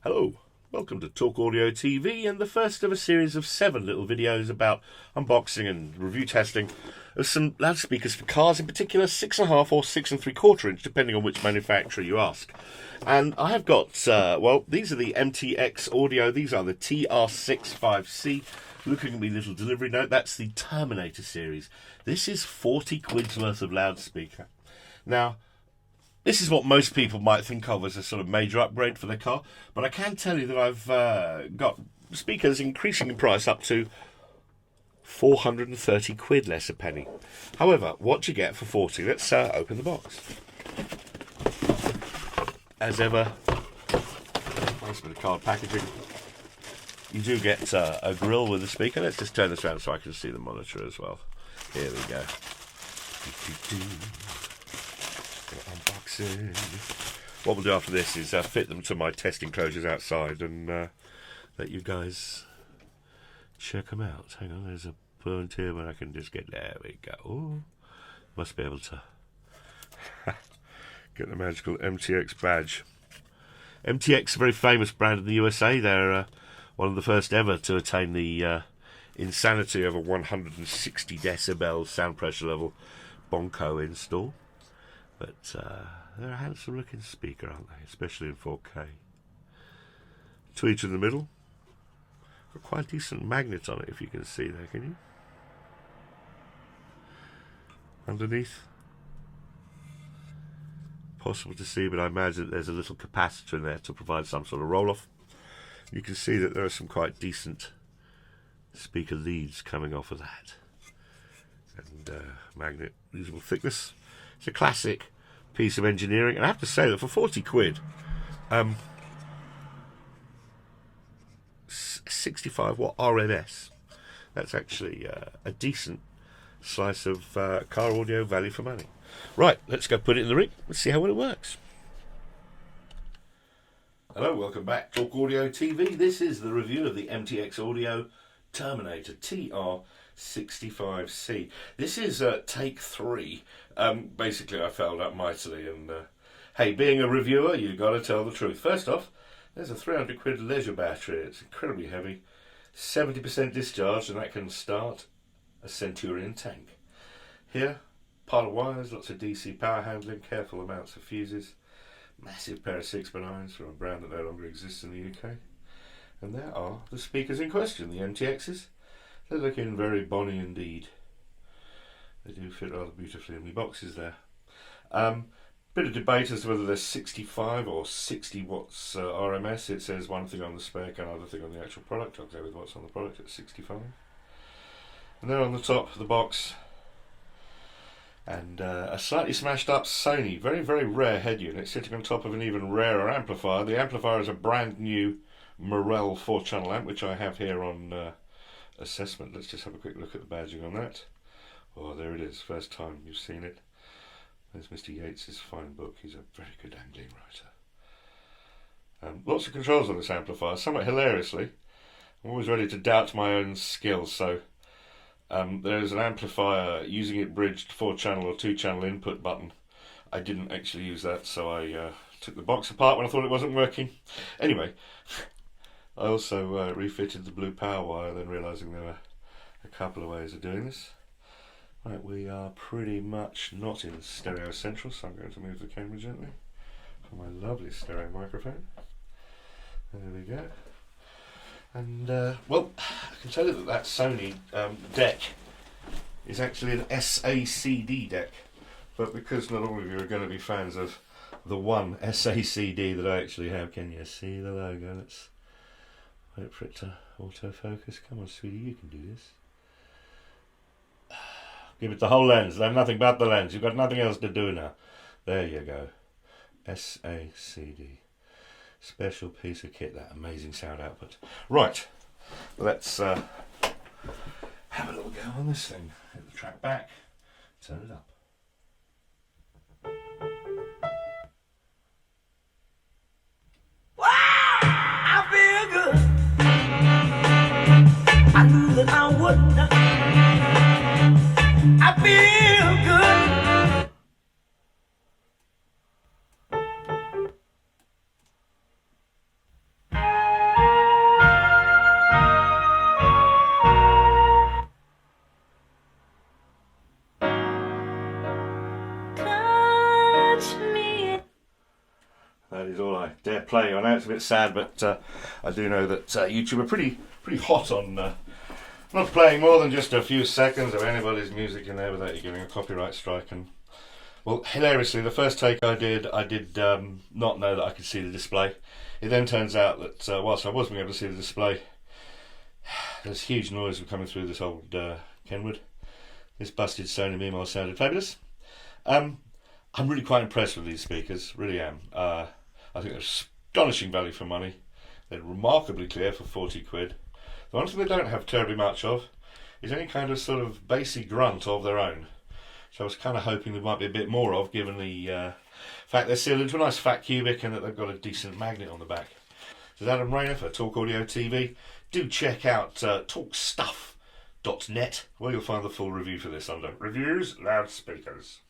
Hello, welcome to Talk Audio TV and the first of a series of 7 little videos about unboxing and review testing of some loudspeakers for cars, in particular 6.5 or 6 3/4 inch, depending on which manufacturer you ask. And I have got, these are the MTX Audio, these are the TR65C. Looking at my little delivery note, that's the Terminator series. This is 40 quid's worth of loudspeaker. Now, this is what most people might think of as a sort of major upgrade for their car, but I can tell you that I've got speakers increasing in price up to 430 quid less a penny. However, what do you get for 40? Let's open the box. As ever, nice bit of card packaging. You do get a grill with the speaker. Let's just turn this around so I can see the monitor as well. Here we go. Unboxing. What we'll do after this is fit them to my test enclosures outside and let you guys check them out. Hang on, there's a point here where I can just get, there we go. Ooh, must be able to get the magical MTX badge. MTX, a very famous brand in the USA. They're one of the first ever to attain the insanity of a 160 decibel sound pressure level Bonco install. But they're a handsome looking speaker, aren't they? Especially in 4K. Tweet in the middle. Got quite a decent magnet on it, if you can see there, can you? Underneath. Possible to see, but I imagine that there's a little capacitor in there to provide some sort of roll-off. You can see that there are some quite decent speaker leads coming off of that. And magnet usable thickness. It's a classic piece of engineering, and I have to say that for 40 quid, 65 watt RMS, that's actually a decent slice of car audio value for money. Right, let's go put it in the rig. Let's see how well it works. Hello, welcome back to Talk Audio TV. This is the review of the MTX Audio Terminator TR65C. This is take 3. Basically, I failed up mightily, and hey, being a reviewer, you got to tell the truth. First off, there's a 300 quid leisure battery. It's incredibly heavy, 70% discharge, and that can start a Centurion tank. Here, pile of wires, lots of DC power handling, careful amounts of fuses, massive pair of 6x9s from a brand that no longer exists in the UK. And there are the speakers in question, the MTXs. They're looking very bonny indeed. They do fit rather beautifully in the boxes there. Bit of debate as to whether they're 65 or 60 watts RMS. It says one thing on the spec, another thing on the actual product. I'll go with what's on the product at 65. And there on the top of the box, and a slightly smashed up Sony, very, very rare head unit sitting on top of an even rarer amplifier. The amplifier is a brand new Morel 4-channel amp, which I have here on assessment. Let's just have a quick look at the badging on that. Oh, there it is, first time you've seen it. There's Mr. Yates's fine book. He's a very good angling writer. Lots of controls on this amplifier, somewhat hilariously. I'm always ready to doubt my own skills, so there's an amplifier using it bridged 4-channel or 2-channel input button. I didn't actually use that, so I took the box apart when I thought it wasn't working. Anyway, I also refitted the blue power wire, then realising there were a couple of ways of doing this. Right, we are pretty much not in stereo central, so I'm going to move the camera gently for my lovely stereo microphone. There we go. And, well, I can tell you that that Sony deck is actually an SACD deck, but because not all of you are going to be fans of the one SACD that I actually have, can you see the logo? Let's wait for it to autofocus. Come on, sweetie, you can do this. Give it the whole lens. I'm nothing but the lens. You've got nothing else to do now. There you go. SACD. Special piece of kit, that amazing sound output. Right, let's have a little go on this thing. Hit the track back, turn it up. Wow, I feel good. I knew that I wouldn't. I feel good. play. I know it's a bit sad, but I do know that YouTube are pretty hot on not playing more than just a few seconds of anybody's music in there without you getting a copyright strike. And well, hilariously, the first take I did not know that I could see the display. It then turns out that whilst I wasn't able to see the display, there's huge noise coming through this old Kenwood. This busted Sony Mimo sounded fabulous. I'm really quite impressed with these speakers, really am. I think they're astonishing value for money. They're remarkably clear for 40 quid. The one thing they don't have terribly much of is any kind of sort of bassy grunt of their own, which I was kind of hoping there might be a bit more of, given the fact they're sealed into a nice fat cubic and that they've got a decent magnet on the back. This is Adam Rayner for Talk Audio TV. Do check out talkstuff.net, where you'll find the full review for this under Reviews Loudspeakers.